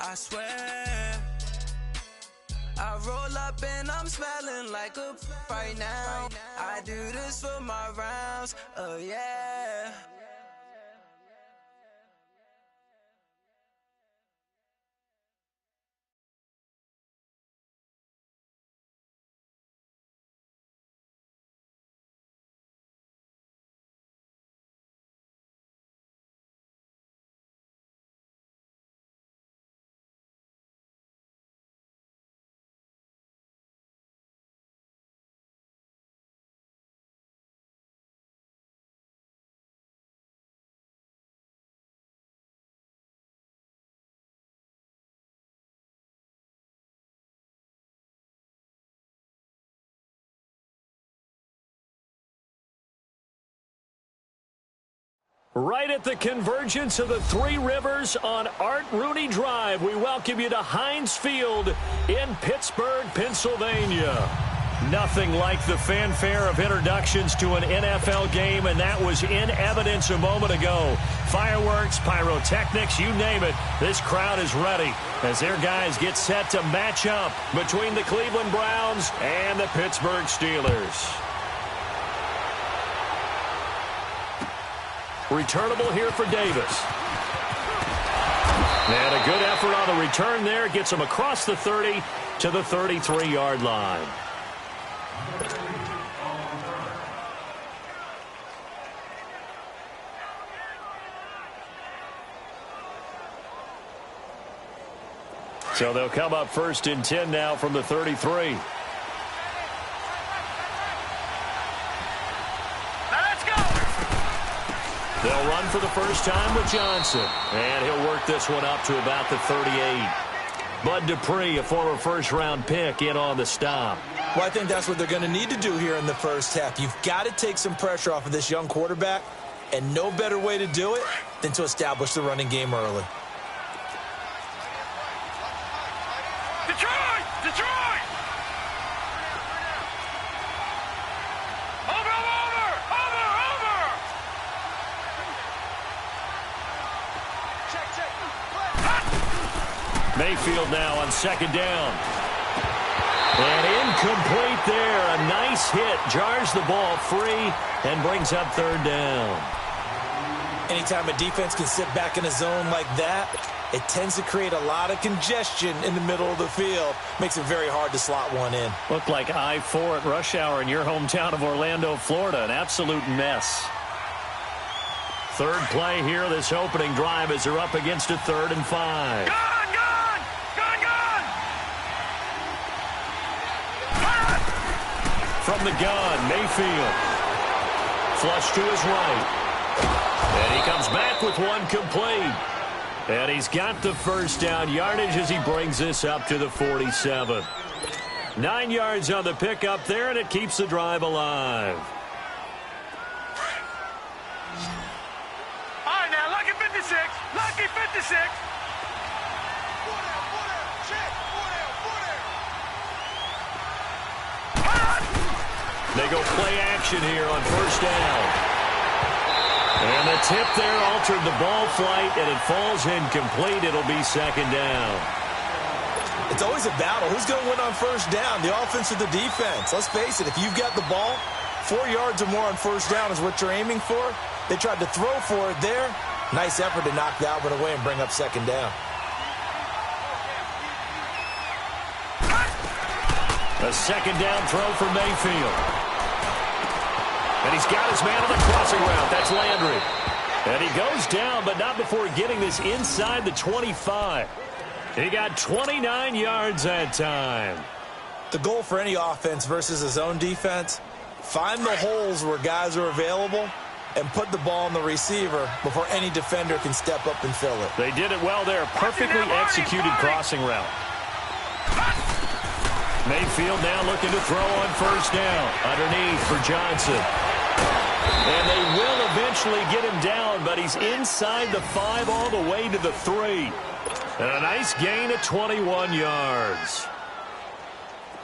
I swear. I roll up and I'm smelling like a right now. I do this for my rounds, oh yeah. Right at the convergence of the Three Rivers on Art Rooney Drive, we welcome you to Heinz Field in Pittsburgh, Pennsylvania. Nothing like the fanfare of introductions to an NFL game, and that was in evidence a moment ago. Fireworks, pyrotechnics, you name it, this crowd is ready as their guys get set to match up between the Cleveland Browns and the Pittsburgh Steelers. Returnable here for Davis. And a good effort on the return there. Gets him across the 30 to the 33-yard line. So they'll come up 1st and 10 now from the 33. They'll run for the first time with Johnson. And he'll work this one up to about the 38. Bud Dupree, a former first-round pick, in on the stop. Well, I think that's what they're going to need to do here in the first half. You've got to take some pressure off of this young quarterback, and no better way to do it than to establish the running game early. Detroit! Detroit! Over! Mayfield now on 2nd down. And incomplete there. A nice hit. Jars the ball free and brings up 3rd down. Anytime a defense can sit back in a zone like that, it tends to create a lot of congestion in the middle of the field. Makes it very hard to slot one in. Looked like I-4 at rush hour in your hometown of Orlando, Florida. An absolute mess. 3rd play here, this opening drive, as they're up against a 3rd and 5. From the gun, Mayfield. Flush to his right. And he comes back with one complete. And he's got the first down yardage as he brings this up to the 47. 9 yards on the pickup there, and it keeps the drive alive. All right, now, lucky 56. Lucky 56. They go play action here on 1st down. And the tip there altered the ball flight, and it falls incomplete. It'll be 2nd down. It's always a battle. Who's going to win on 1st down, the offense or the defense? Let's face it, if you've got the ball, 4 yards or more on 1st down is what you're aiming for. They tried to throw for it there. Nice effort to knock that one away and bring up 2nd down. A 2nd down throw for Mayfield. And he's got his man on the crossing route. That's Landry. And he goes down, but not before getting this inside the 25. He got 29 yards that time. The goal for any offense versus his own defense, find the holes where guys are available and put the ball on the receiver before any defender can step up and fill it. They did it well there. Perfectly executed crossing route. Mayfield now looking to throw on 1st down. Underneath for Johnson. And they will eventually get him down, but he's inside the 5 all the way to the 3. And a nice gain of 21 yards.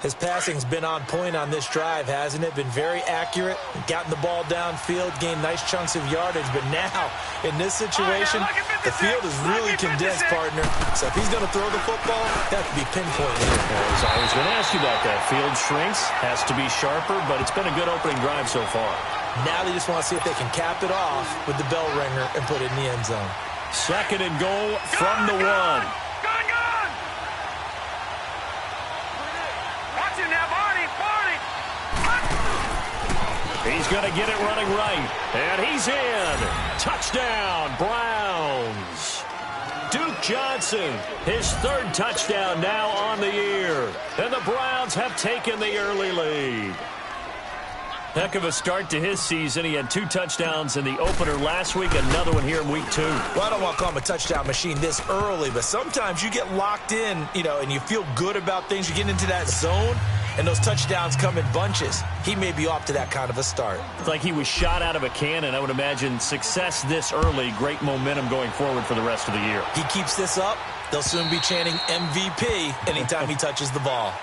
His passing's been on point on this drive, hasn't it? Been very accurate, gotten the ball downfield, gained nice chunks of yardage. But now, in this situation, The field is really condensed, partner. So if he's going to throw the football, that could be pinpoint here. I was going to ask you about that. Field shrinks, has to be sharper, but it's been a good opening drive so far. Now they just want to see if they can cap it off with the bell ringer and put it in the end zone. 2nd and goal from the 1. Gun! Watch it now, Barney! He's going to get it running right. And he's in. Touchdown, Browns. Duke Johnson, his 3rd touchdown now on the year. And the Browns have taken the early lead. Heck of a start to his season. He had 2 touchdowns in the opener last week, another one here in week 2. Well, I don't want to call him a touchdown machine this early, but sometimes you get locked in, and you feel good about things. You get into that zone, and those touchdowns come in bunches. He may be off to that kind of a start. It's like he was shot out of a cannon. I would imagine success this early, great momentum going forward for the rest of the year. He keeps this up, they'll soon be chanting MVP anytime he touches the ball.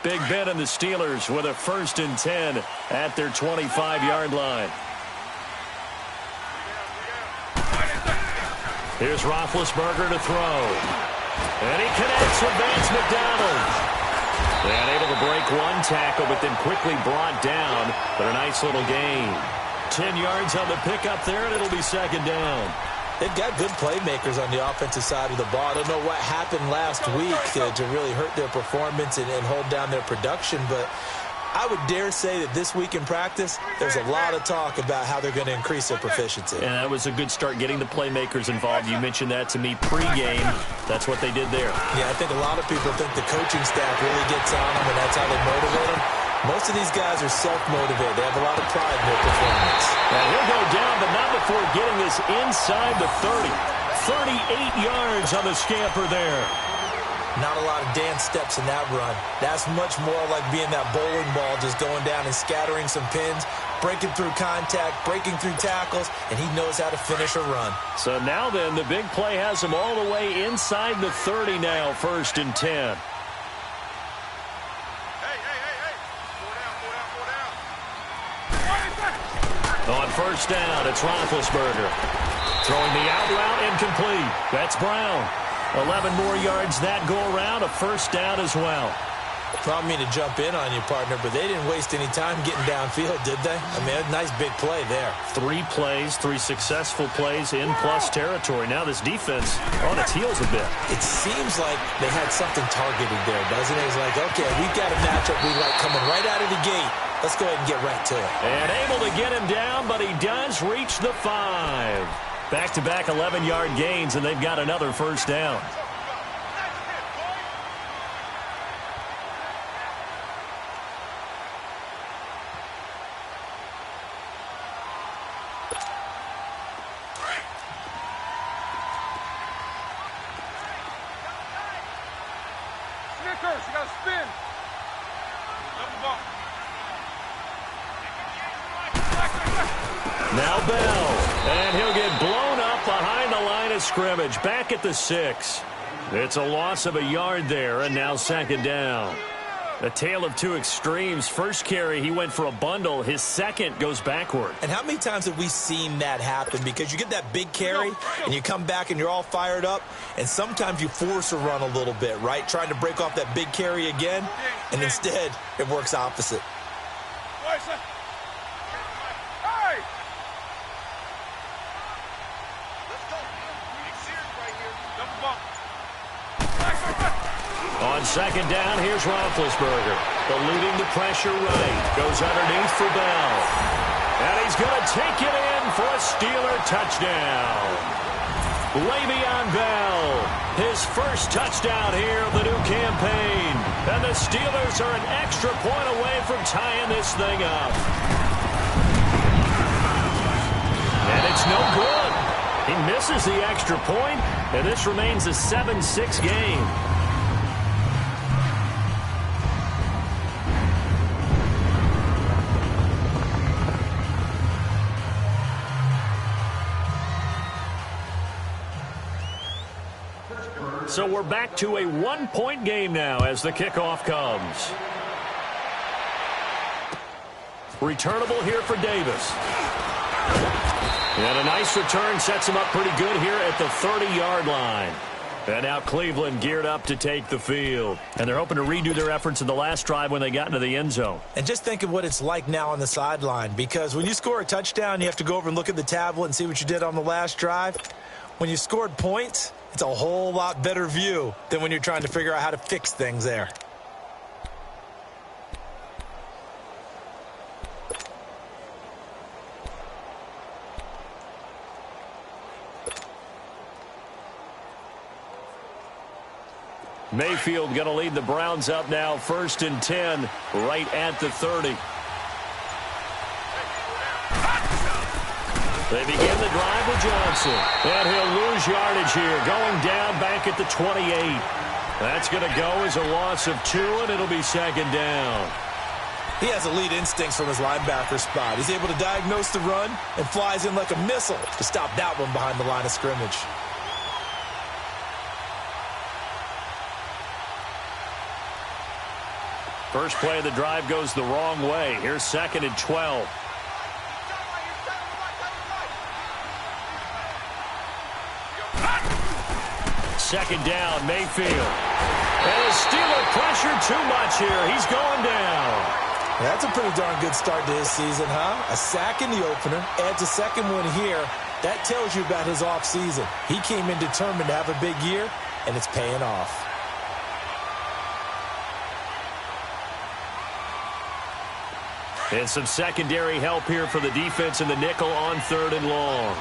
Big Ben and the Steelers with a 1st and 10 at their 25-yard line. Here's Roethlisberger to throw. And he connects with Vance McDonald. And able to break 1 tackle, but then quickly brought down. But a nice little gain. 10 yards on the pickup there, and it'll be 2nd down. They've got good playmakers on the offensive side of the ball. I don't know what happened last week to really hurt their performance and hold down their production, but I would dare say that this week in practice, there's a lot of talk about how they're going to increase their proficiency. And that was a good start getting the playmakers involved. You mentioned that to me pregame. That's what they did there. Yeah, I think a lot of people think the coaching staff really gets on them, and that's how they motivate them. Most of these guys are self-motivated. They have a lot of pride in their performance. And he'll go down, but not before getting this inside the 30. 38 yards on the scamper there. Not a lot of dance steps in that run. That's much more like being that bowling ball, just going down and scattering some pins, breaking through contact, breaking through tackles, and he knows how to finish a run. So now then, the big play has him all the way inside the 30 now, 1st and 10. On 1st down, it's Roethlisberger. Throwing the out route incomplete. That's Brown. 11 more yards that go around, a 1st down as well. Probably mean to jump in on you, partner, but they didn't waste any time getting downfield, did they? I mean, a nice big play there. 3 plays, 3 successful plays in plus territory. Now this defense on its heels a bit. It seems like they had something targeted there, doesn't it? It's like, okay, we've got a matchup we like coming right out of the gate. Let's go ahead and get right to it. And able to get him down, but he does reach the 5. Back-to-back 11-yard gains, and they've got another 1st down. Snickers, you gotta spin. Double ball. Now Bell, and he'll get blown up behind the line of scrimmage, back at the 6. It's a loss of a yard there, and now 2nd down. A tale of 2 extremes. First carry, he went for a bundle. His second goes backward. And how many times have we seen that happen? Because you get that big carry, and you come back, and you're all fired up, and sometimes you force a run a little bit, right? Trying to break off that big carry again, and instead, it works opposite. On 2nd down, here's Roethlisberger. Eluding the pressure right. Goes underneath for Bell. And he's going to take it in for a Steeler touchdown. Le'Veon Bell, his 1st touchdown here of the new campaign. And the Steelers are an extra point away from tying this thing up. And it's no good. He misses the extra point, and this remains a 7-6 game. So we're back to a one-point game now as the kickoff comes. Returnable here for Davis. And a nice return sets him up pretty good here at the 30-yard line. And now Cleveland geared up to take the field. And they're hoping to redo their efforts in the last drive when they got into the end zone. And just think of what it's like now on the sideline, because when you score a touchdown, you have to go over and look at the tablet and see what you did on the last drive. When you scored points, it's a whole lot better view than when you're trying to figure out how to fix things there. Mayfield going to lead the Browns up now, 1st and 10, right at the 30. They begin the drive with Johnson. And he'll lose yardage here, going down back at the 28. That's going to go as a loss of 2, and it'll be 2nd down. He has elite instincts from his linebacker spot. He's able to diagnose the run and flies in like a missile to stop that one behind the line of scrimmage. First play of the drive goes the wrong way. Here's 2nd and 12. Second down, Mayfield. And the Steeler pressure too much here. He's going down. That's a pretty darn good start to his season, huh? A sack in the opener, adds a second one here. That tells you about his offseason. He came in determined to have a big year, and it's paying off. And some secondary help here for the defense in the nickel on 3rd and long.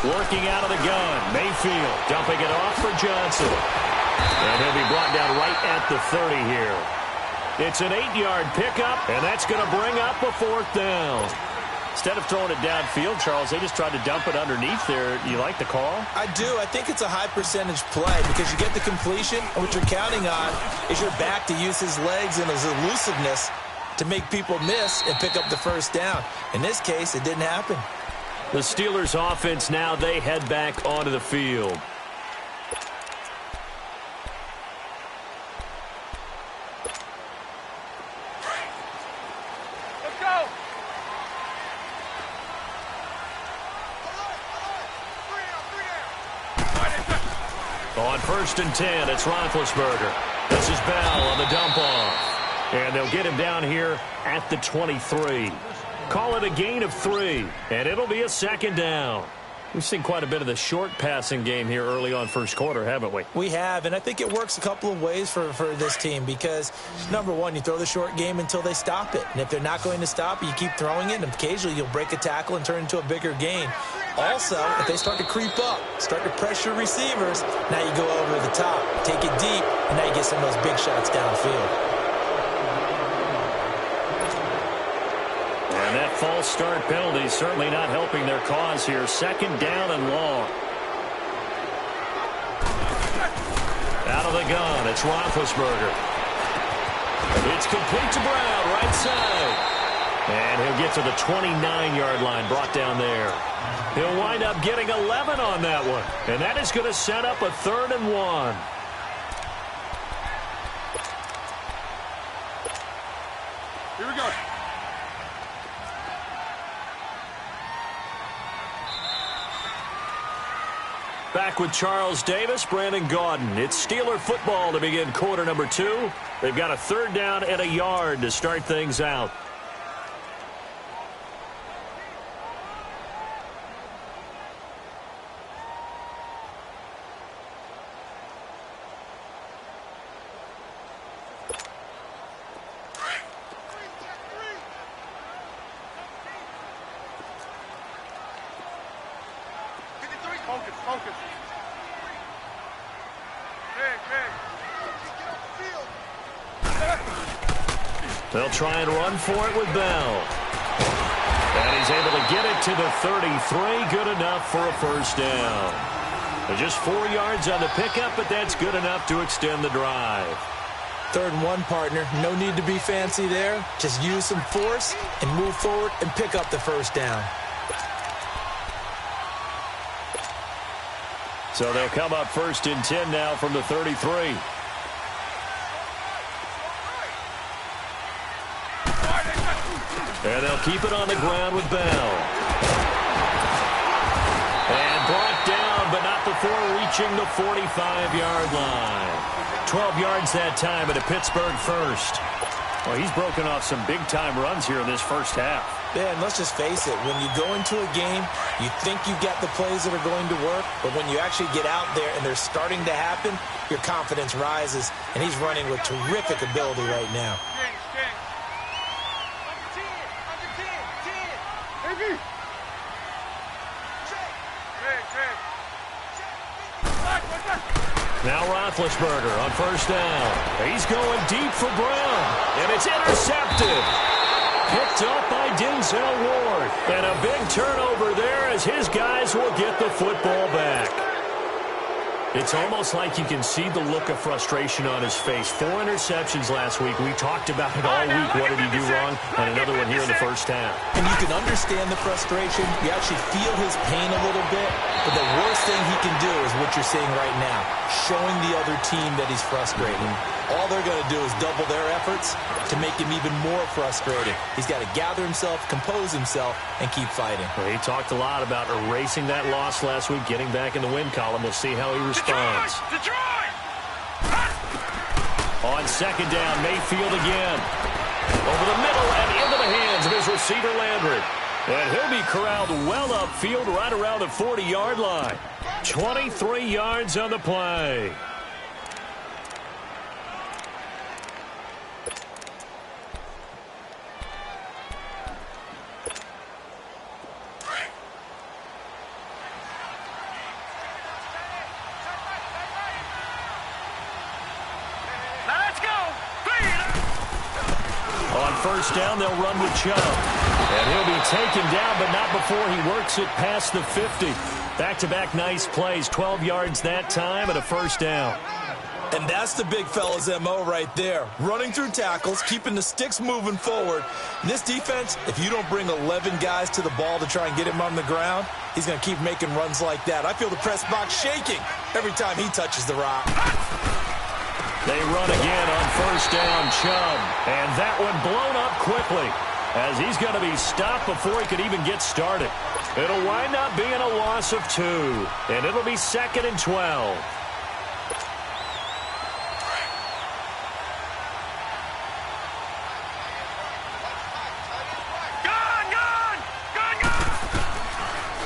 Working out of the gun, Mayfield dumping it off for Johnson. And he'll be brought down right at the 30 here. It's an 8-yard pickup, and that's going to bring up a 4th down. Instead of throwing it downfield, Charles, they just tried to dump it underneath there. You like the call? I do. I think it's a high percentage play because you get the completion, and what you're counting on is your back to use his legs and his elusiveness to make people miss and pick up the 1st down. In this case, it didn't happen. The Steelers offense now, they head back onto the field. Let's go. On 1st and 10, it's Roethlisberger. This is Bell on the dump-off. And they'll get him down here at the 23. Call it a gain of 3, and it'll be a 2nd down. We've seen quite a bit of the short passing game here early on first quarter, haven't we? We have, and I think it works a couple of ways for this team because, number one, you throw the short game until they stop it. And if they're not going to stop it, you keep throwing it, and occasionally you'll break a tackle and turn it into a bigger gain. Also, if they start to creep up, start to pressure receivers, now you go over the top, take it deep, and now you get some of those big shots downfield. And that false start penalty certainly not helping their cause here. 2nd down and long. Out of the gun, it's Roethlisberger. It's complete to Brown, right side. And he'll get to the 29-yard line, brought down there. He'll wind up getting 11 on that one. And that is going to set up a 3rd and 1. Here we go. Back with Charles Davis, Brandon Gaudin. It's Steeler football to begin quarter number 2. They've got a 3rd down and a yard to start things out. Focus, focus. They'll try and run for it with Bell. And he's able to get it to the 33. Good enough for a 1st down. They're just 4 yards on the pickup, but that's good enough to extend the drive. 3rd and 1, partner. No need to be fancy there. Just use some force and move forward and pick up the 1st down. So they'll come up 1st and 10 now from the 33. And they'll keep it on the ground with Bell. And brought down, but not before reaching the 45-yard line. 12 yards that time at a Pittsburgh first. Well, he's broken off some big-time runs here in this first half. Yeah, and let's just face it. When you go into a game, you think you got the plays that are going to work, but when you actually get out there and they're starting to happen, your confidence rises, and he's running with terrific ability right now. Now Roethlisberger on 1st down. He's going deep for Brown, and it's intercepted. Picked up by Denzel Ward. And a big turnover there as his guys will get the football back. It's almost like you can see the look of frustration on his face. 4 interceptions last week. We talked about it all week. What did he do wrong? And another one here in the first half. And you can understand the frustration. You actually feel his pain a little bit. But the worst thing he can do is what you're seeing right now, showing the other team that he's frustrated. All they're going to do is double their efforts to make him even more frustrated. He's got to gather himself, compose himself, and keep fighting. Well, he talked a lot about erasing that loss last week, getting back in the win column. We'll see how he responds. Detroit! On 2nd down, Mayfield again. Over the middle and into the hands of his receiver, Landry. And he'll be corralled well upfield right around the 40-yard line. 23 yards on the play. On 1st down, they'll run with Chubb. And he'll be taken down, but not before he works it past the 50. Back-to-back nice plays, 12 yards that time and a 1st down. And that's the big fella's MO right there. Running through tackles, keeping the sticks moving forward. In this defense, if you don't bring 11 guys to the ball to try and get him on the ground, he's going to keep making runs like that. I feel the press box shaking every time he touches the rock. They run again on 1st down, Chubb. And that one blown up quickly as he's going to be stopped before he could even get started. It'll wind up being a loss of 2. And it'll be 2nd and 12.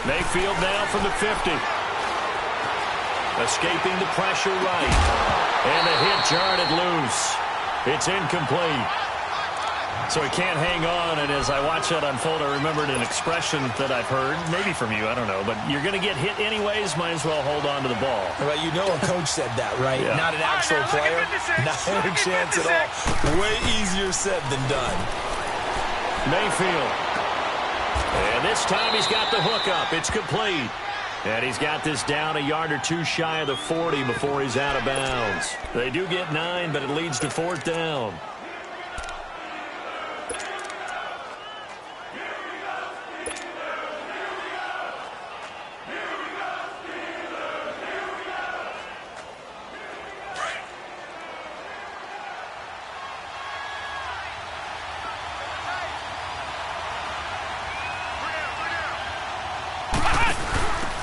Mayfield now from the 50. Escaping the pressure right. And the hit jarred it loose. It's incomplete. So he can't hang on, and as I watch that unfold, I remembered an expression that I've heard, maybe from you, I don't know, but you're going to get hit anyways, might as well hold on to the ball. Well, you know a coach said that, right? Yeah. Not an actual player. Not a chance at all. Way easier said than done. Mayfield. And this time he's got the hook up. It's complete. And he's got this down a yard or 2 shy of the 40 before he's out of bounds. They do get 9, but it leads to 4th down.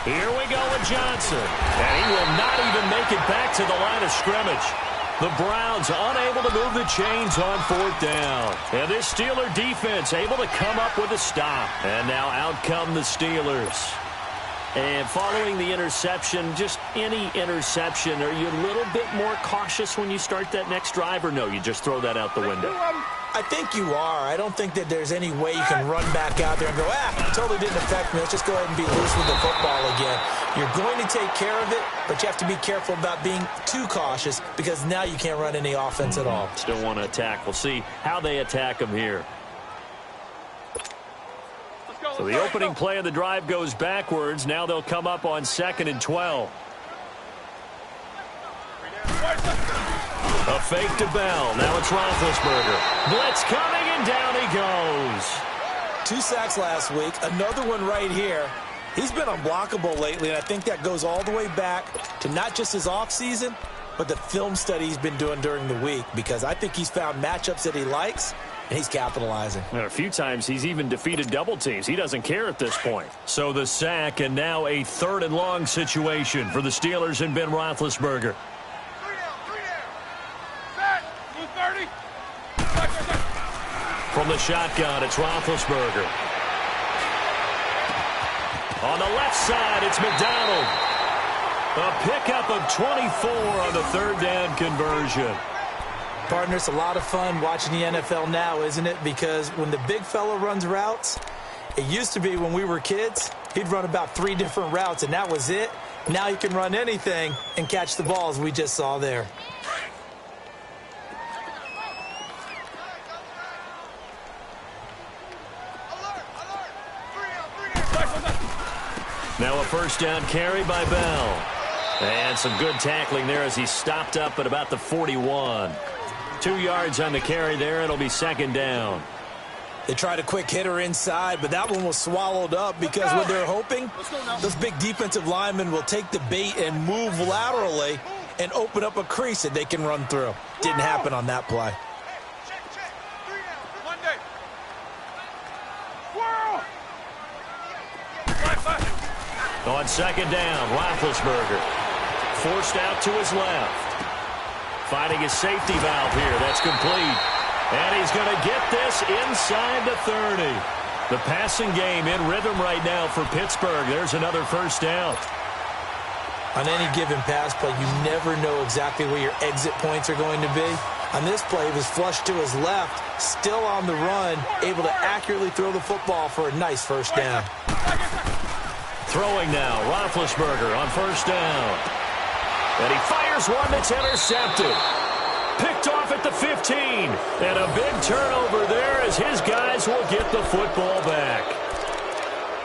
Here we go with Johnson. And he will not even make it back to the line of scrimmage. The Browns unable to move the chains on 4th down. And this Steeler defense able to come up with a stop. And now out come the Steelers. And following the interception, just any interception, are you a little bit more cautious when you start that next drive, or no, you just throw that out the window? I think you are. I don't think that there's any way you can run back out there and go, totally didn't affect me. Let's just go ahead and be loose with the football again. You're going to take care of it, but you have to be careful about being too cautious because now you can't run any offense at all. Still want to attack. We'll see how they attack them here. So the opening play of the drive goes backwards. Now they'll come up on 2nd and 12. A fake to Bell. Now it's Roethlisberger. Blitz coming, and down he goes. 2 sacks last week. Another one right here. He's been unblockable lately, and I think that goes all the way back to not just his offseason, but the film study he's been doing during the week, because I think he's found matchups that he likes, and he's capitalizing. And a few times he's even defeated double teams. He doesn't care at this point. So the sack, and now a 3rd and long situation for the Steelers and Ben Roethlisberger. 3 down. Set. Blue 30. From the shotgun, it's Roethlisberger. On the left side, it's McDonald. A pickup of 24 on the 3rd down conversion. Partner, it's a lot of fun watching the NFL now, isn't it? Because when the big fella runs routes, it used to be when we were kids, he'd run about 3 different routes, and that was it. Now he can run anything and catch the balls we just saw there. Now a 1st down carry by Bell. And some good tackling there as he stopped up at about the 41. 2 yards on the carry there. It'll be 2nd down. They tried a quick hitter inside, but that one was swallowed up because what they're hoping, those big defensive linemen will take the bait and move laterally and open up a crease that they can run through. Didn't happen on that play. Check. 3 down. Monday. Whirl. On 2nd down, Roethlisberger forced out to his left. Finding his safety valve here. That's complete. And he's going to get this inside the 30. The passing game in rhythm right now for Pittsburgh. There's another 1st down. On any given pass play, you never know exactly where your exit points are going to be. On this play, he was flushed to his left, still on the run, able to accurately throw the football for a nice 1st down. Throwing now, Roethlisberger on 1st down. And he fires one that's intercepted. Picked off at the 15. And a big turnover there as his guys will get the football back.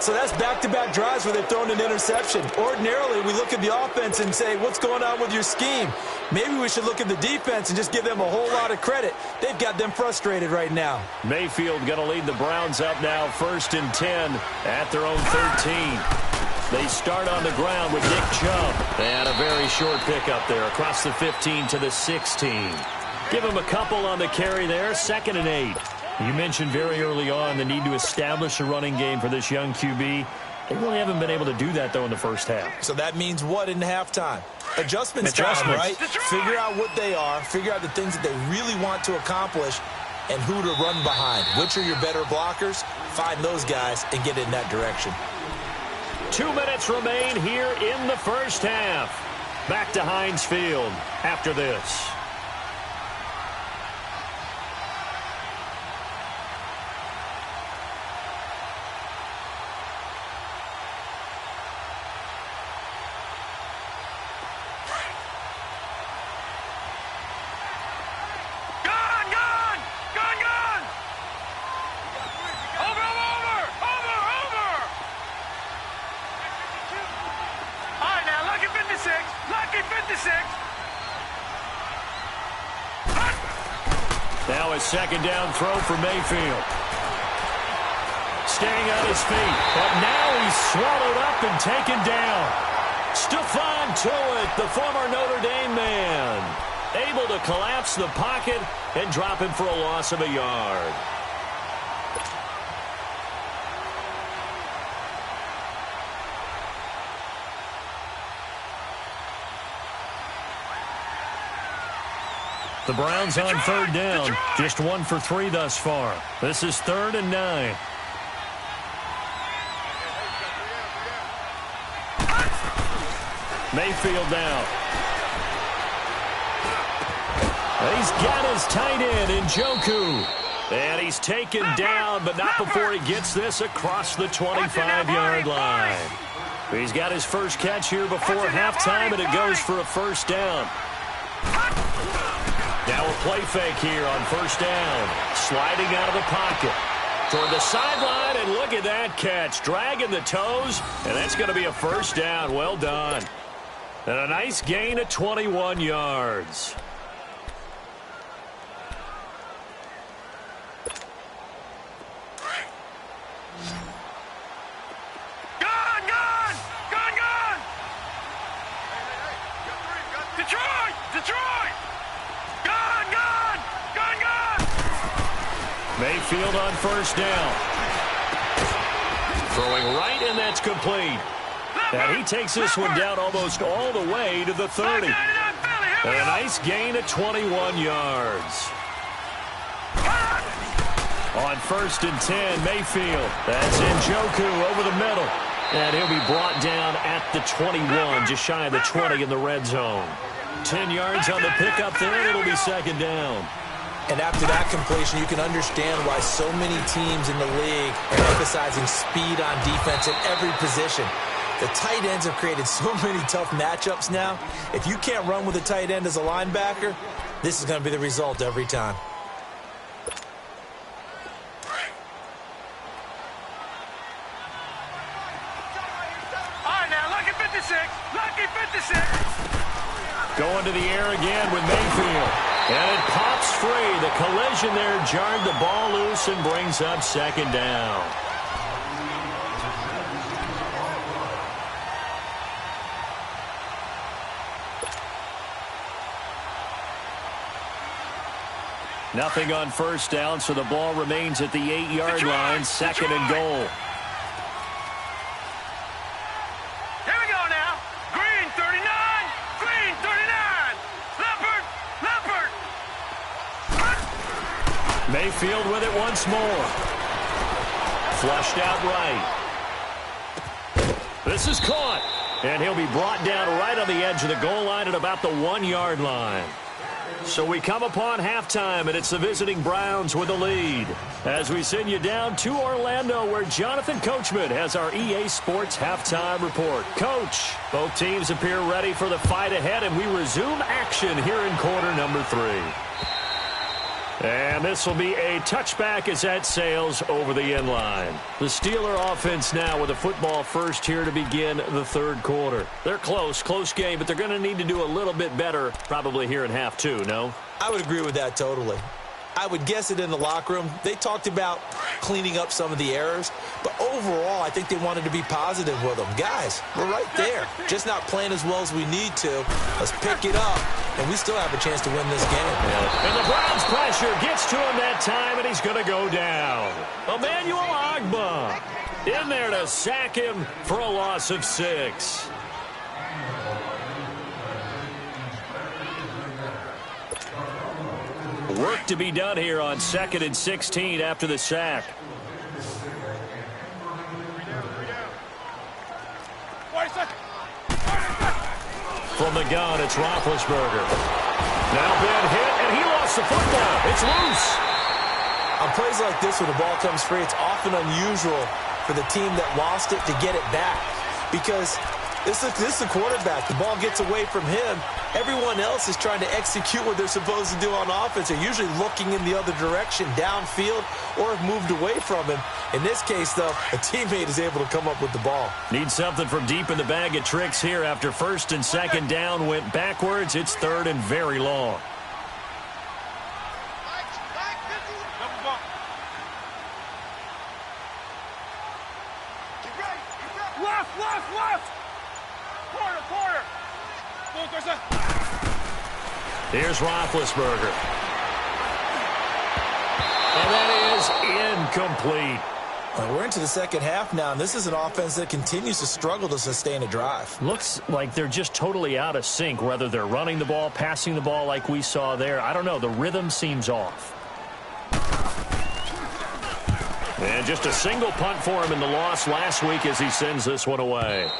So that's back-to-back drives where they've thrown an interception. Ordinarily, we look at the offense and say, what's going on with your scheme? Maybe we should look at the defense and just give them a whole lot of credit. They've got them frustrated right now. Mayfield going to lead the Browns up now 1st and 10 at their own 13. They start on the ground with Nick Chubb. And a very short pickup there across the 15 to the 16. Give him a couple on the carry there. 2nd and 8. You mentioned very early on the need to establish a running game for this young QB. They really haven't been able to do that, though, in the 1st half. So that means what in halftime? Adjustments time, right? Figure out what they are. Figure out the things that they really want to accomplish and who to run behind. Which are your better blockers? Find those guys and get in that direction. 2 minutes remain here in the 1st half. Back to Heinz Field after this. Now a 2nd down throw for Mayfield. Staying on his feet. But now he's swallowed up and taken down. Stephon Tuitt, the former Notre Dame man, able to collapse the pocket and drop him for a loss of a yard. The Browns on 3rd down, just 1 for 3 thus far. This is 3rd and 9. Mayfield now. And he's got his tight end, Njoku. And he's taken down, but not before he gets this across the 25-yard line. He's got his first catch here before halftime, and it goes for a 1st down. Now a play fake here on 1st down. Sliding out of the pocket. Toward the sideline, and look at that catch. Dragging the toes, and that's going to be a 1st down. Well done. And a nice gain of 21 yards. Detroit! Gun, gun! Gun, gun! Mayfield on first down. Throwing right, and that's complete. And he takes this one down almost all the way to the 30. And a nice gain at 21 yards. On first and 10, Mayfield. That's Njoku over the middle. And he'll be brought down at the 21, just shy of the 20 in the red zone. 10 yards on the pickup there, and it'll be second down. And after that completion, you can understand why so many teams in the league are emphasizing speed on defense at every position. The tight ends have created so many tough matchups now. If you can't run with a tight end as a linebacker, this is going to be the result every time. All right, now, lucky 56. Lucky 56. Going to the air again with Mayfield. And it pops free. The collision there jarred the ball loose and brings up second down. Nothing on first down, so the ball remains at the 8-yard line, second and goal. Here we go now. Green 39. Green 39. Leopard. Leopard. Mayfield with it once more. Flushed out right. This is caught. And he'll be brought down right on the edge of the goal line at about the 1-yard line. So we come upon halftime, and it's the visiting Browns with the lead. As we send you down to Orlando, where Jonathan Coachman has our EA Sports halftime report. Coach, both teams appear ready for the fight ahead, and we resume action here in quarter number 3. And this will be a touchback as that sails over the end line. The Steeler offense now with a football first here to begin the third quarter. They're close game, but they're going to need to do a little bit better probably here in half 2, no? I would agree with that totally. I would guess it in the locker room. They talked about cleaning up some of the errors, but overall, I think they wanted to be positive with them. Guys, we're right there. Just not playing as well as we need to. Let's pick it up, and we still have a chance to win this game. And the Browns pressure gets to him that time, and he's going to go down. Emmanuel Ogbah in there to sack him for a loss of 6. Work to be done here on 2nd and 16 after the sack. From the gun, it's Roethlisberger. Now been hit, and he lost the football. It's loose. On plays like this, when the ball comes free, it's often unusual for the team that lost it to get it back. Because this is the quarterback. The ball gets away from him. Everyone else is trying to execute what they're supposed to do on offense. They're usually looking in the other direction, downfield, or have moved away from him. In this case, though, a teammate is able to come up with the ball. Need something from deep in the bag of tricks here. After first and second down went backwards, it's third and very long. Left. Quarter. Here's Roethlisberger. And that is incomplete. We're into the second half now, and this is an offense that continues to struggle to sustain a drive. Looks like they're just totally out of sync, whether they're running the ball, passing the ball like we saw there. I don't know. The rhythm seems off. And just a single punt for him in the loss last week as he sends this one away.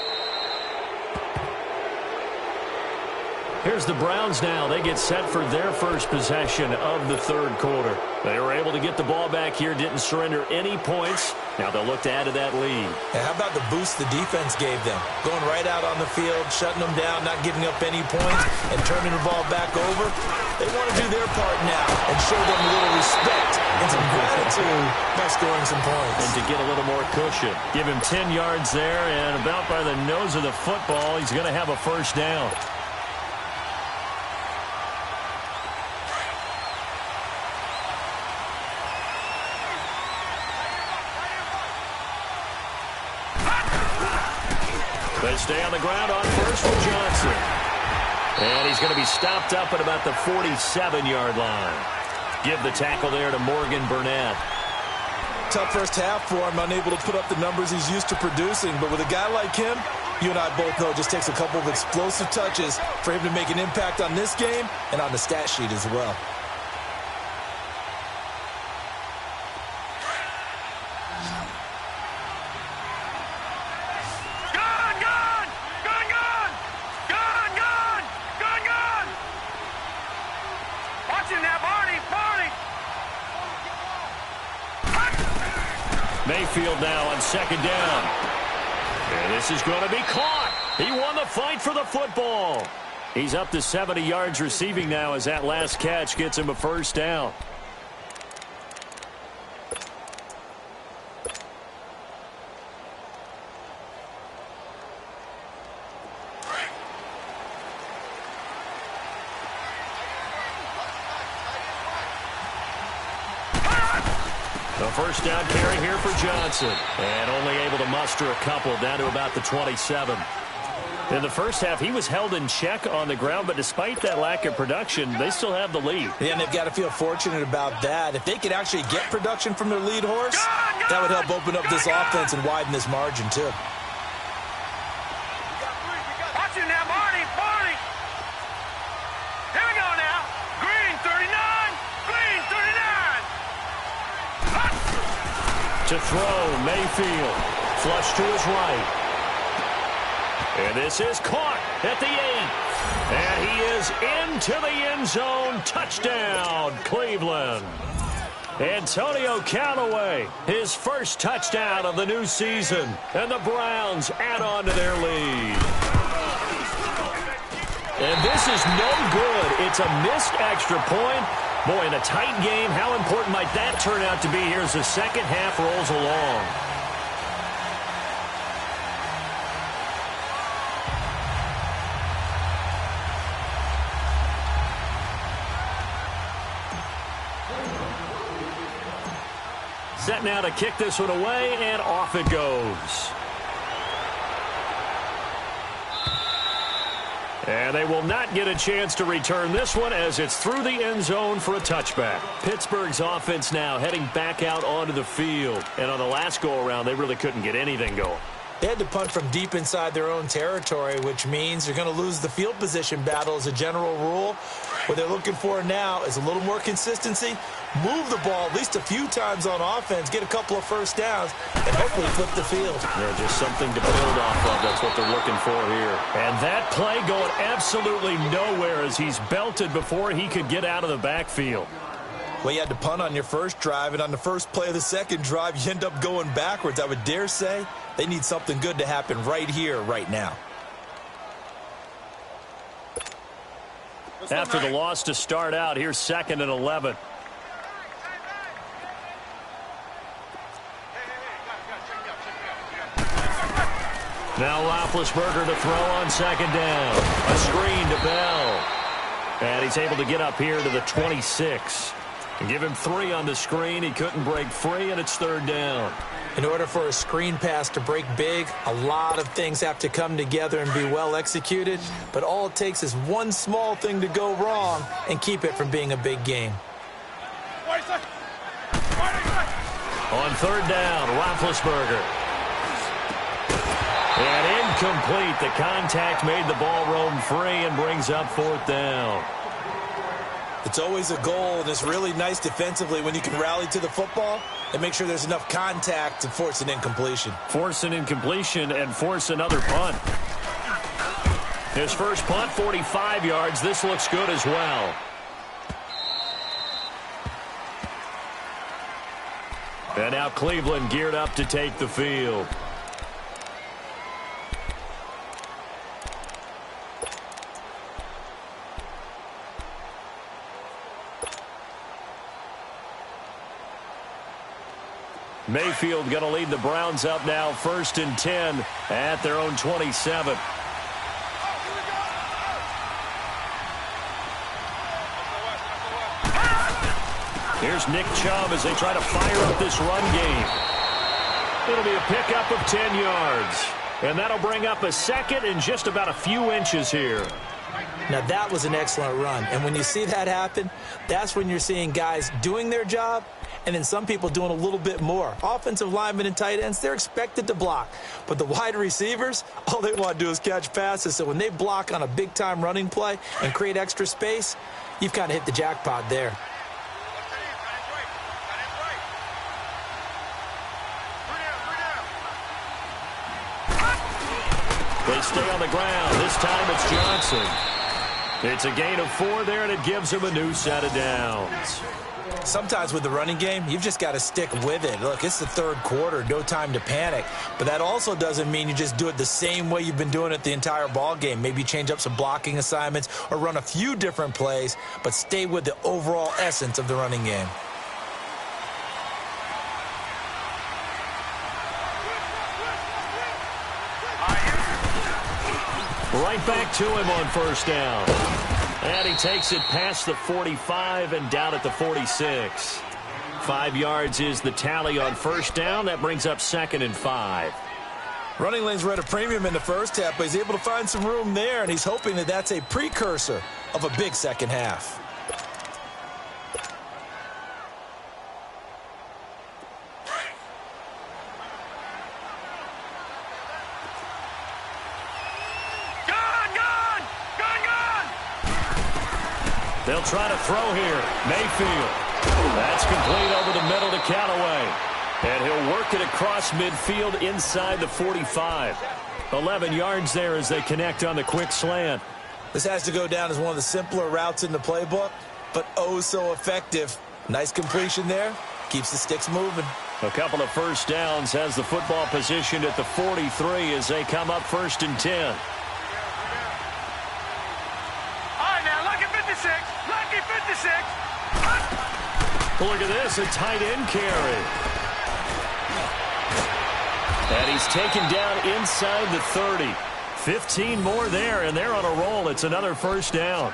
Here's the Browns now. They get set for their first possession of the third quarter. They were able to get the ball back here, didn't surrender any points. Now they'll look to add to that lead. And how about the boost the defense gave them? Going right out on the field, shutting them down, not giving up any points, and turning the ball back over. They want to do their part now and show them a little respect and some gratitude by scoring some points. And to get a little more cushion. Give him 10 yards there, and about by the nose of the football, he's going to have a first down. They stay on the ground on first with Johnson. And he's going to be stopped up at about the 47-yard line. Give the tackle there to Morgan Burnett. Tough first half for him, unable to put up the numbers he's used to producing. But with a guy like him, you and I both know it just takes a couple of explosive touches for him to make an impact on this game and on the stat sheet as well. Mayfield now on second down. And this is going to be caught. He won the fight for the football. He's up to 70 yards receiving now as that last catch gets him a first down. The first down carry here for Johnson. And only able to muster a couple down to about the 27. In the first half, he was held in check on the ground, but despite that lack of production, they still have the lead. Yeah, and they've got to feel fortunate about that. If they could actually get production from their lead horse, that would help open up this offense and widen this margin, too. Watch it now, Barney. Here we go now. Green, 39. Green, 39. To throw, Mayfield. Flush to his right. And this is caught at the 8. And he is into the end zone. Touchdown, Cleveland. Antonio Callaway, his first touchdown of the new season. And the Browns add on to their lead. And this is no good. It's a missed extra point. Boy, in a tight game, how important might that turn out to be here as the second half rolls along? Set now to kick this one away, and off it goes. And they will not get a chance to return this one as it's through the end zone for a touchback. Pittsburgh's offense now heading back out onto the field. And on the last go-around, they really couldn't get anything going. They had to punt from deep inside their own territory, which means they're going to lose the field position battle as a general rule. What they're looking for now is a little more consistency, move the ball at least a few times on offense, get a couple of first downs, and hopefully flip the field. Yeah, just something to build off of. That's what they're looking for here. And that play going absolutely nowhere as he's belted before he could get out of the backfield. Well, you had to punt on your first drive, and on the first play of the second drive, you end up going backwards. I would dare say they need something good to happen right here, right now. After the loss to start out, here's 2nd and 11. Now Roethlisberger to throw on second down. A screen to Bell. And he's able to get up here to the 26. And give him 3 on the screen. He couldn't break free, and it's 3rd down. In order for a screen pass to break big, a lot of things have to come together and be well executed. But all it takes is one small thing to go wrong and keep it from being a big game. On 3rd down, Roethlisberger. And incomplete. The contact made the ball roam free and brings up 4th down. It's always a goal, and it's really nice defensively when you can rally to the football and make sure there's enough contact to force an incompletion. Force an incompletion and force another punt. His first punt, 45 yards. This looks good as well. And now Cleveland geared up to take the field. Mayfield going to lead the Browns up now 1st and 10 at their own 27. Here's Nick Chubb as they try to fire up this run game. It'll be a pickup of 10 yards. And that'll bring up a second and just about a few inches here. Now, that was an excellent run. And when you see that happen, that's when you're seeing guys doing their job and then some people doing a little bit more. Offensive linemen and tight ends, they're expected to block. But the wide receivers, all they want to do is catch passes. So when they block on a big-time running play and create extra space, you've kind of hit the jackpot there. They stay on the ground. This time it's Johnson. It's a gain of 4 there, and it gives him a new set of downs. Sometimes with the running game, you've just got to stick with it. Look, it's the third quarter, no time to panic. But that also doesn't mean you just do it the same way you've been doing it the entire ball game. Maybe change up some blocking assignments or run a few different plays, but stay with the overall essence of the running game. Right back to him on first down. And he takes it past the 45 and down at the 46. 5 yards is the tally on first down. That brings up 2nd and 5. Running lanes were at a premium in the first half, but he's able to find some room there, and he's hoping that that's a precursor of a big second half. They'll try to throw here. Mayfield. That's complete over the middle to Callaway. And he'll work it across midfield inside the 45. 11 yards there as they connect on the quick slant. This has to go down as one of the simpler routes in the playbook, but oh so effective. Nice completion there. Keeps the sticks moving. A couple of first downs, has the football positioned at the 43 as they come up 1st and 10. Look at this, a tight end carry. And he's taken down inside the 30. 15 more there, and they're on a roll. It's another first down.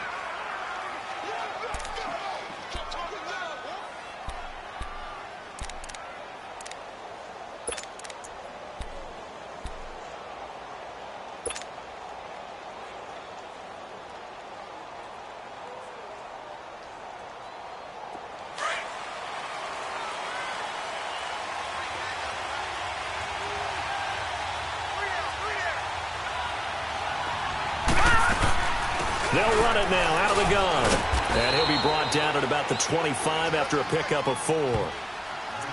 They'll run it now out of the gun. And he'll be brought down at about the 25 after a pickup of 4.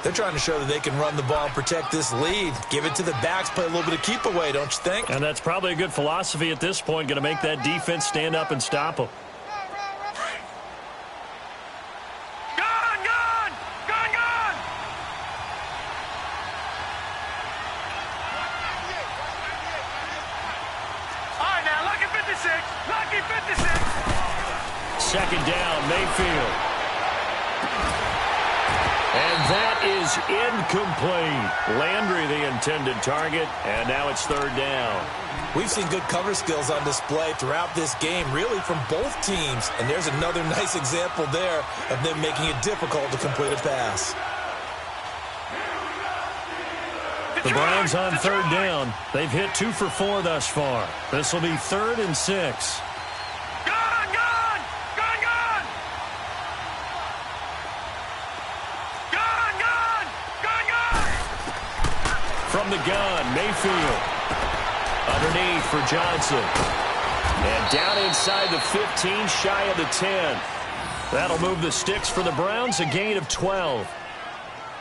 They're trying to show that they can run the ball and protect this lead. Give it to the backs, play a little bit of keep away, don't you think? And that's probably a good philosophy at this point, going to make that defense stand up and stop them. Second down, Mayfield. And that is incomplete. Landry the intended target, and now it's 3rd down. We've seen good cover skills on display throughout this game, really from both teams. And there's another nice example there of them making it difficult to complete a pass. The Browns on 3rd down. They've hit 2 for 4 thus far. This will be 3rd and 6. From the gun, Mayfield. Underneath for Johnson. And down inside the 15, shy of the 10. That'll move the sticks for the Browns, a gain of 12.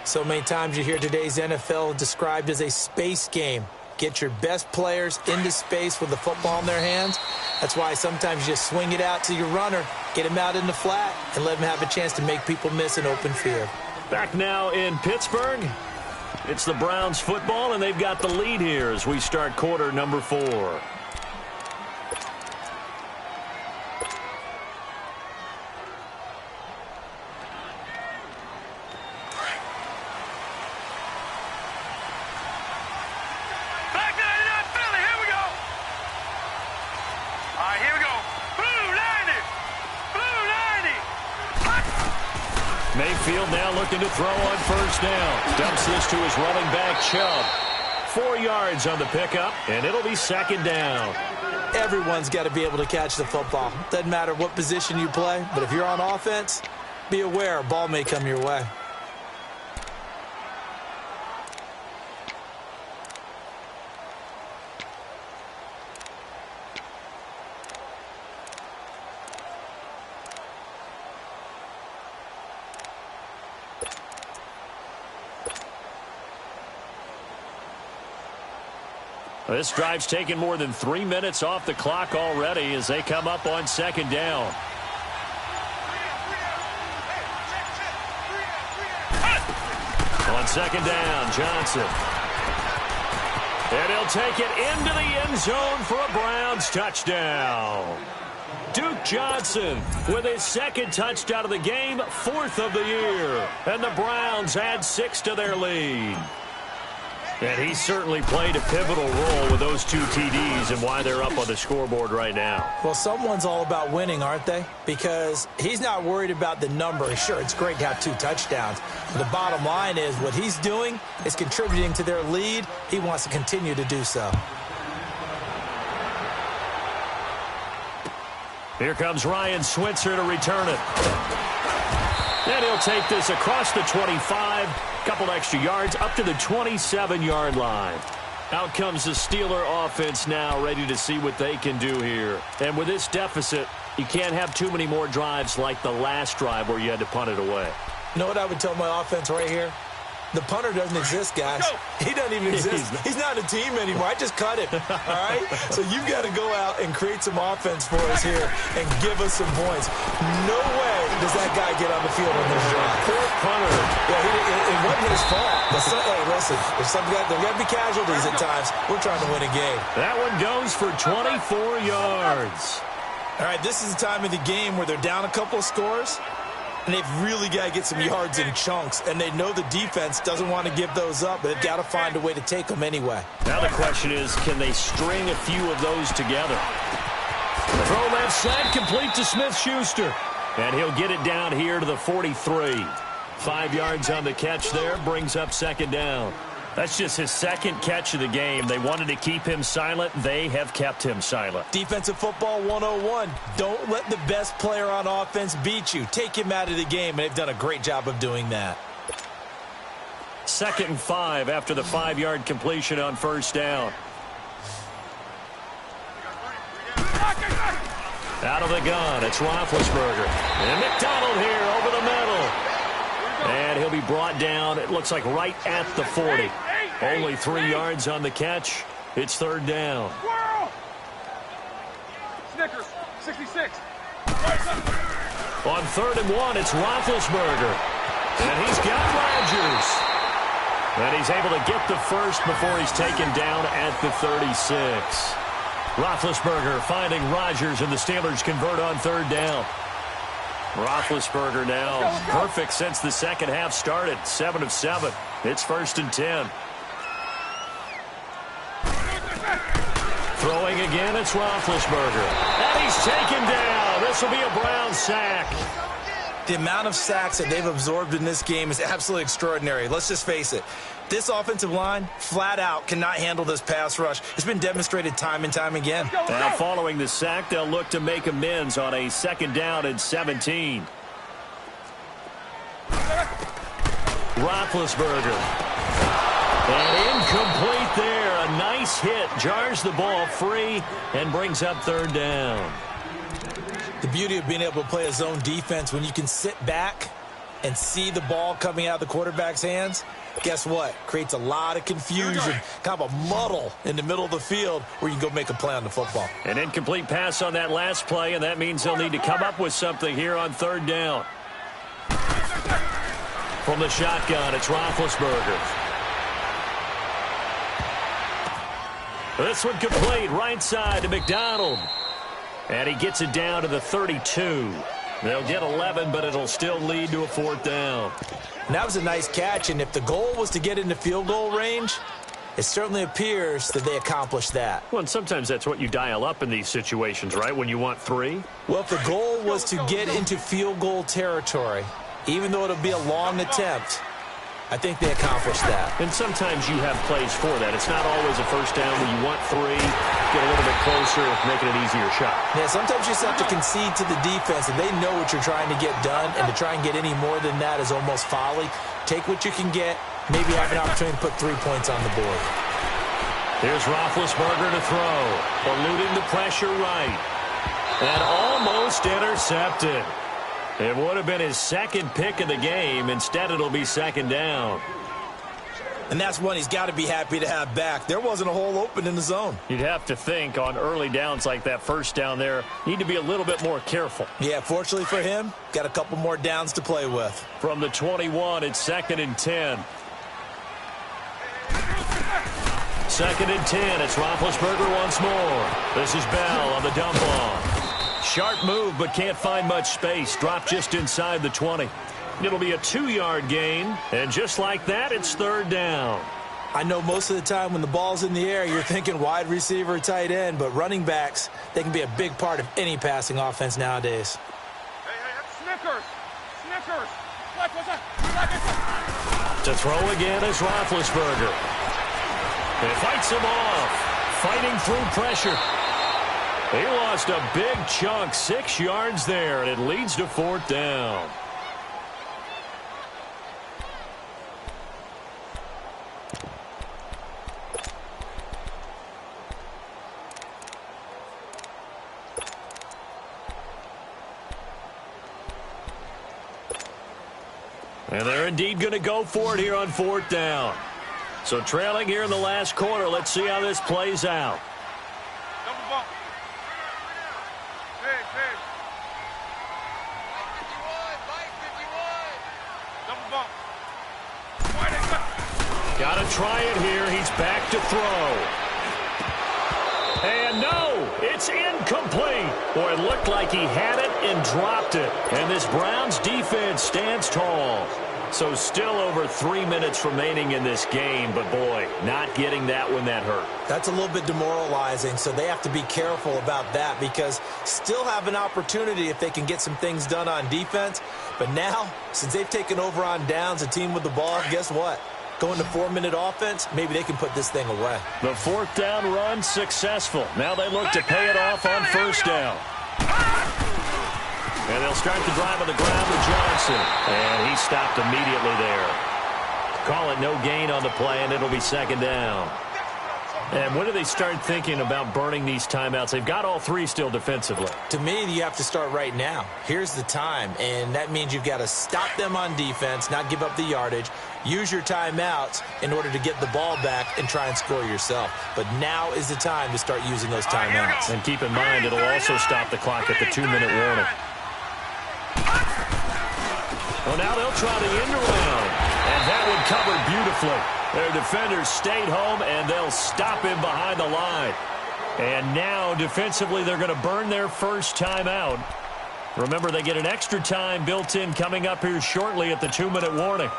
So many times you hear today's NFL described as a space game. Get your best players into space with the football in their hands. That's why sometimes you just swing it out to your runner, get him out in the flat, and let him have a chance to make people miss an open field. Back now in Pittsburgh. It's the Browns football, and they've got the lead here as we start quarter number 4. Mayfield now looking to throw on first down. Dumps this to his running back, Chubb. 4 yards on the pickup, and it'll be second down. Everyone's got to be able to catch the football. Doesn't matter what position you play, but if you're on offense, be aware a ball may come your way. This drive's taken more than 3 minutes off the clock already as they come up on second down. On second down, Johnson. And he'll take it into the end zone for a Browns touchdown. Duke Johnson with his second touchdown of the game, 4th of the year. And the Browns add 6 to their lead. And he certainly played a pivotal role with those 2 TDs and why they're up on the scoreboard right now. Well, someone's all about winning, aren't they? Because he's not worried about the number. Sure, it's great to have 2 touchdowns. But the bottom line is what he's doing is contributing to their lead. He wants to continue to do so. Here comes Ryan Switzer to return it. And he'll take this across the 25, couple extra yards, up to the 27-yard line. Out comes the Steeler offense now, ready to see what they can do here. And with this deficit, you can't have too many more drives like the last drive where you had to punt it away. You know what I would tell my offense right here? The punter doesn't exist, guys. He doesn't even exist. He's not a team anymore. I just cut him, all right? So you've got to go out and create some offense for us here and give us some points. No way does that guy get on the field on this drive. Poor punter. Yeah, it wasn't his fault. But hey, listen, there got to be casualties at times. We're trying to win a game. That one goes for 24 yards. All right, this is the time of the game where they're down a couple of scores. And they've really got to get some yards in chunks. And they know the defense doesn't want to give those up, but they've got to find a way to take them anyway. Now the question is, can they string a few of those together? Throw left side, complete to Smith-Schuster. And he'll get it down here to the 43. 5 yards on the catch there, brings up second down. That's just his second catch of the game. They wanted to keep him silent. They have kept him silent. Defensive football 101. Don't let the best player on offense beat you. Take him out of the game, and they've done a great job of doing that. 2nd and 5 after the 5-yard completion on first down. Out of the gun, it's Roethlisberger. And McDonald here over the middle. And he'll be brought down, it looks like right at the 40. Only 3 yards on the catch. It's third down. Snickers, 66. On 3rd and 1, it's Roethlisberger. And he's got Rodgers. And he's able to get the first before he's taken down at the 36. Roethlisberger finding Rodgers, and the Steelers convert on third down. Roethlisberger now perfect since the second half started. 7 of 7. It's 1st and 10. Throwing again, it's Roethlisberger. And he's taken down. This will be a Browns sack. The amount of sacks that they've absorbed in this game is absolutely extraordinary. Let's just face it. This offensive line, flat out, cannot handle this pass rush. It's been demonstrated time and time again. Now, following the sack, they'll look to make amends on a 2nd down and 17. Roethlisberger. And incomplete there. A nice hit. Jars the ball free and brings up third down. The beauty of being able to play a zone defense when you can sit back and see the ball coming out of the quarterback's hands, guess what? Creates a lot of confusion, kind of a muddle in the middle of the field where you can go make a play on the football. An incomplete pass on that last play, and that means they'll need to come up with something here on third down. From the shotgun, it's Roethlisberger. This one complete, right side to McDonald. And he gets it down to the 32. They'll get 11, but it'll still lead to a 4th down. And that was a nice catch, and if the goal was to get into field goal range, it certainly appears that they accomplished that. Well, and sometimes that's what you dial up in these situations, right, when you want 3? Well, if the goal was to get into field goal territory, even though it'll be a long attempt, I think they accomplished that. And sometimes you have plays for that. It's not always a first down where you want 3, get a little bit closer, making it easier shot. Yeah, sometimes you just have to concede to the defense, and they know what you're trying to get done, and to try and get any more than that is almost folly. Take what you can get, maybe have an opportunity to put 3 points on the board. Here's Roethlisberger to throw, eluding the pressure right, and almost intercepted. It would have been his second pick of the game. Instead, it'll be second down. And that's one he's got to be happy to have back. There wasn't a hole open in the zone. You'd have to think on early downs like that first down there, need to be a little bit more careful. Yeah, fortunately for him, got a couple more downs to play with. From the 21, it's 2nd and 10. 2nd and 10, it's Roethlisberger once more. This is Bell on the dump off. Sharp move, but can't find much space. Dropped just inside the 20. It'll be a 2-yard gain, and just like that, it's 3rd down. I know most of the time when the ball's in the air, you're thinking wide receiver, tight end, but running backs, they can be a big part of any passing offense nowadays. Snickers! Snickers! To throw again is Roethlisberger. He fights him off, fighting through pressure. He lost a big chunk, 6 yards there, and it leads to 4th down. And they're indeed going to go for it here on 4th down. So trailing here in the last quarter, let's see how this plays out. Double bump. Big. Double bump. Got to try it here. He's back to throw. And no, it's incomplete. Boy, it looked like he had it and dropped it. And this Browns defense stands tall. So still over 3 minutes remaining in this game, but boy, not getting that when that hurt. That's a little bit demoralizing, so they have to be careful about that because still have an opportunity if they can get some things done on defense. But now, since they've taken over on downs, a team with the ball, guess what? Going to 4-minute offense, maybe they can put this thing away. The 4th down run successful. Now they look to pay it off on 1st down. And they'll start the drive on the ground with Johnson. And he stopped immediately there. Call it no gain on the play, and it'll be 2nd down. And when do they start thinking about burning these timeouts? They've got all 3 still defensively. To me, you have to start right now. Here's the time, and that means you've got to stop them on defense, not give up the yardage, use your timeouts in order to get the ball back and try and score yourself. But now is the time to start using those timeouts. And keep in mind, it'll also stop the clock at the 2-minute warning. Well, now they'll try the end around, and that one covered beautifully. Their defenders stayed home, and they'll stop him behind the line. And now, defensively, they're going to burn their first timeout. Remember, they get an extra time built in coming up here shortly at the 2-minute warning.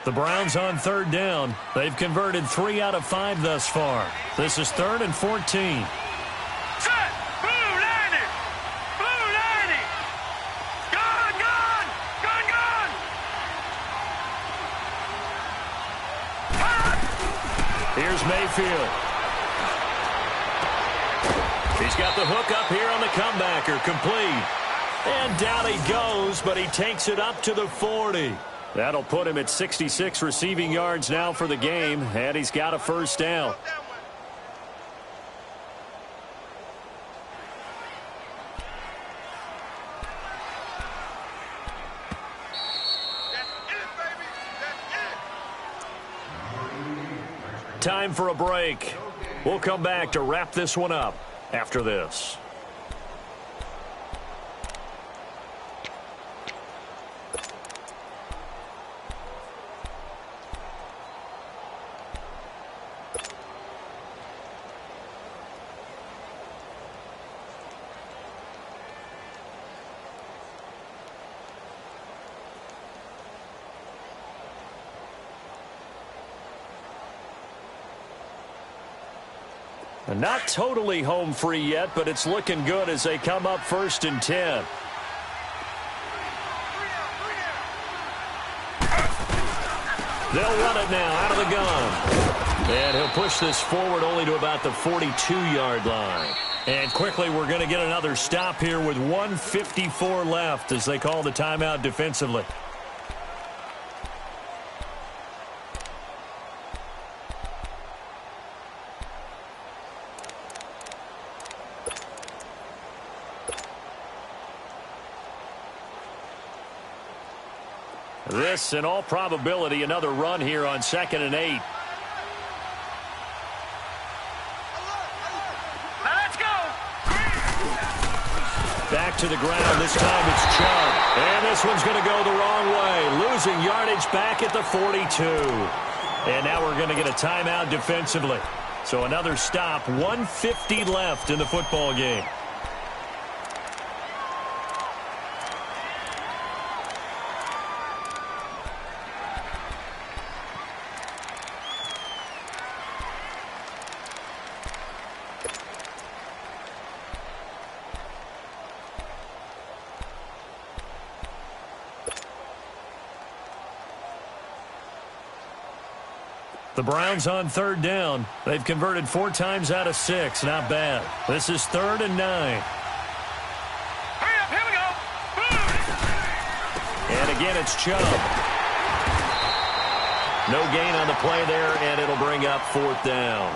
The Browns on 3rd down. They've converted 3 out of 5 thus far. This is 3rd and 14. Here's Mayfield. He's got the hook up here on the comebacker, complete. And down he goes, but he takes it up to the 40. That'll put him at 66 receiving yards now for the game, and he's got a 1st down. Time for a break. We'll come back to wrap this one up after this. And not totally home free yet, but it's looking good as they come up 1st and 10. They'll run it now out of the gun. And he'll push this forward only to about the 42-yard line. And quickly we're going to get another stop here with 1:54 left as they call the timeout defensively. This, in all probability, another run here on 2nd and 8. Now let's go. Back to the ground. This time it's Chubb. And this one's going to go the wrong way. Losing yardage back at the 42. And now we're going to get a timeout defensively. So another stop. 1:50 left in the football game. The Browns on 3rd down. They've converted 4 times out of 6. Not bad. This is 3rd and 9. Hurry up, here we go. Boom. And again, it's Chubb. No gain on the play there, and it'll bring up 4th down.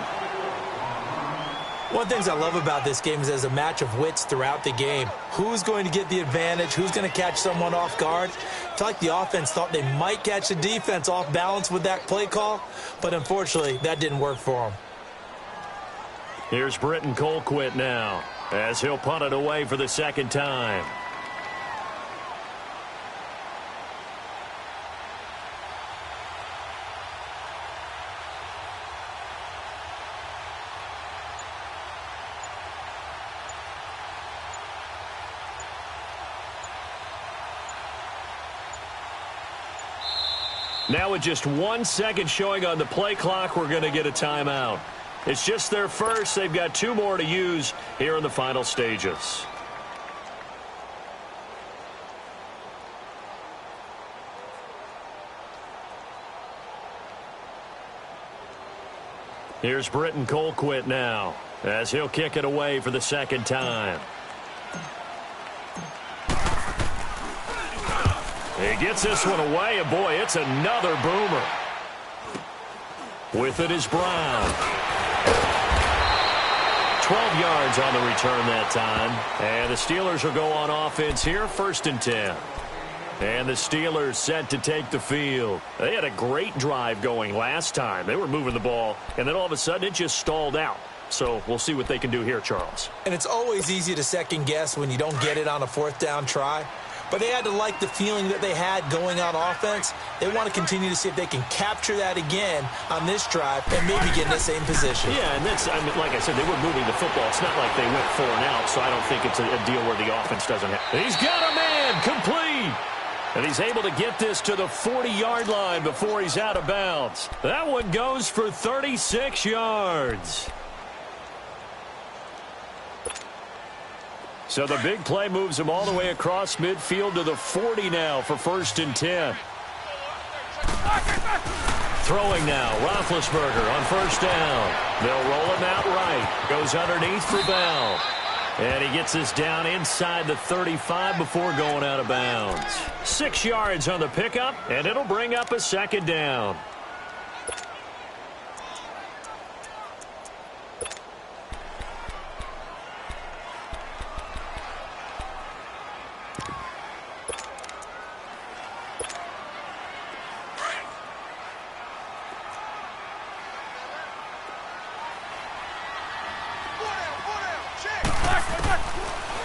One of the things I love about this game is there's a match of wits throughout the game. Who's going to get the advantage? Who's going to catch someone off guard? It's like the offense thought they might catch the defense off balance with that play call, but unfortunately, that didn't work for them. Here's Britton Colquitt now as he'll punt it away for the 2nd time. Now with just 1 second showing on the play clock, we're going to get a timeout. It's just their first. They've got 2 more to use here in the final stages. Here's Britton Colquitt now as he'll kick it away for the 2nd time. He gets this one away, and boy, it's another boomer. With it is Brown. 12 yards on the return that time. And the Steelers will go on offense here, 1st and 10. And the Steelers set to take the field. They had a great drive going last time. They were moving the ball, and then all of a sudden it just stalled out. So we'll see what they can do here, Charles. And it's always easy to second guess when you don't get it on a 4th down try. But they had to like the feeling that they had going on offense. They want to continue to see if they can capture that again on this drive and maybe get in the same position. Yeah, and that's, I mean, like I said, they were moving the football. It's not like they went 4 and out, so I don't think it's a deal where the offense doesn't have. He's got a man complete. And he's able to get this to the 40-yard line before he's out of bounds. That one goes for 36 yards. So the big play moves him all the way across midfield to the 40 now for 1st and 10. Throwing now, Roethlisberger on 1st down. They'll roll him out right. Goes underneath for Bell. And he gets this down inside the 35 before going out of bounds. 6 yards on the pickup, and it'll bring up a 2nd down.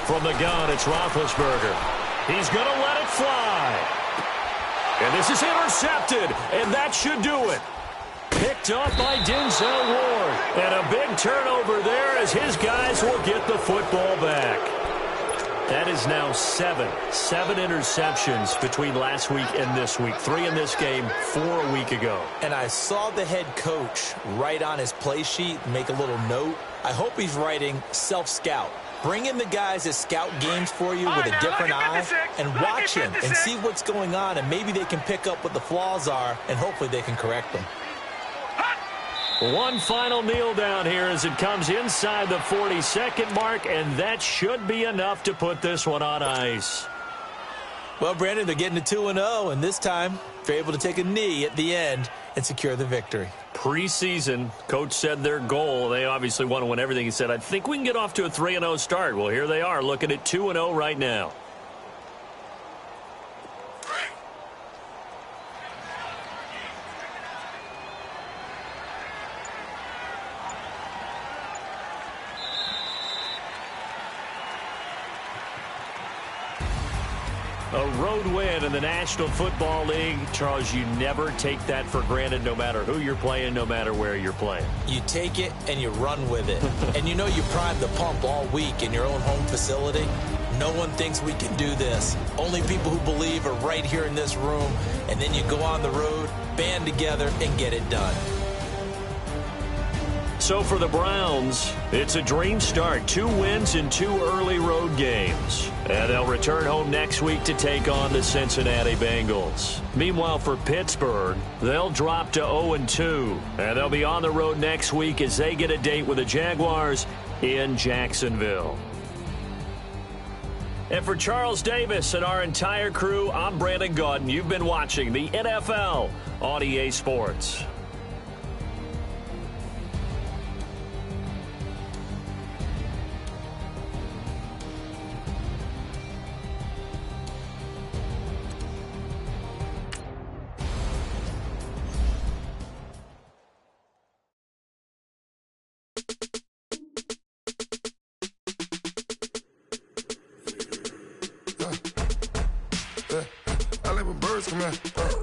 From the gun, it's Roethlisberger. He's going to let it fly. And this is intercepted, and that should do it. Picked up by Denzel Ward. And a big turnover there as his guys will get the football back. That is now 7 interceptions between last week and this week. 3 in this game, 4 a week ago. And I saw the head coach write on his play sheet, make a little note I hope he's writing self-scout. Bring in the guys that scout games for you with a different eye and watch him and see what's going on, and maybe they can pick up what the flaws are, and hopefully they can correct them. One final kneel down here as it comes inside the 40-second mark, and that should be enough to put this one on ice. Well, Brandon, they're getting to 2-0, and this time they're able to take a knee at the end and secure the victory. Preseason, coach said their goal, they obviously want to win everything. He said, I think we can get off to a 3-0 start. Well, here they are looking at 2-0 right now. A road win in the National Football League. Charles, you never take that for granted no matter who you're playing, no matter where you're playing. You take it and you run with it. And you know you primed the pump all week in your own home facility. No one thinks we can do this. Only people who believe are right here in this room. And then you go on the road, band together, and get it done. So for the Browns, it's a dream start. 2 wins in 2 early road games. And they'll return home next week to take on the Cincinnati Bengals. Meanwhile, for Pittsburgh, they'll drop to 0-2. And they'll be on the road next week as they get a date with the Jaguars in Jacksonville. And for Charles Davis and our entire crew, I'm Brandon Gaudin. You've been watching the NFL on EA Sports.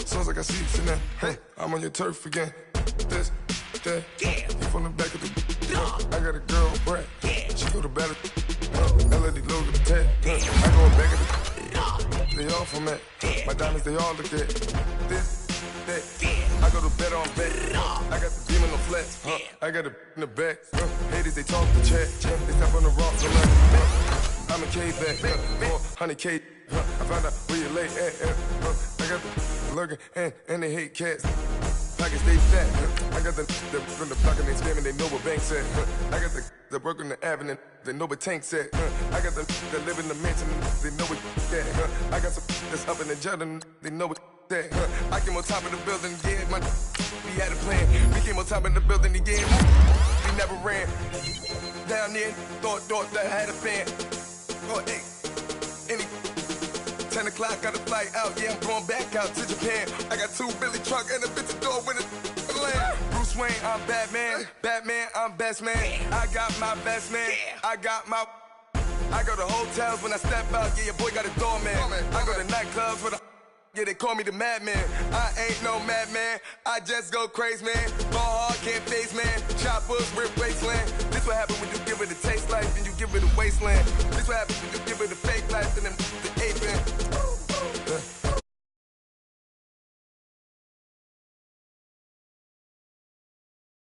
Sounds like I see you in there. Hey, I'm on your turf again. This, that, you from the back of the. I got a girl, Brad. She go to battle. Melody logo the tag. I go back at the. They all from that. My diamonds, they all look at. This, that. I go to bet on bet. I got the beam in the flats. I got it in the back. Haters, they talk the chat. They step on the rocks. I'm a K-back. 400K. I found out where you lay at. I got the lurking and they hate cats. Pockets stay fat. I got the from the block and they scamming, they know what banks at. I got the work on the avenue, they know what tanks at. I got the that live in the mansion, they know what that. I got some that's up in the Jordan, they know what that. I came on top of the building, yeah, we had a plan. We came on top of the building again, we never ran. Down there, thought that I had a fan. Oh, hey, any 10 o'clock, got a flight out, yeah, I'm going back out to Japan. I got 2 Billy truck and a bitch door with a land. Bruce Wayne, I'm Batman. Batman, I'm best man. I got my best man. I got my. I go to hotels when I step out, yeah, your boy got a doorman. I go to nightclubs with a. Yeah, they call me the madman. I ain't no madman. I just go crazy, man. Ball hard, can't face, man. Choppers, rip wasteland. This what happen when you give it a taste life and you give it a wasteland. This what happen when you give it a fake life and then.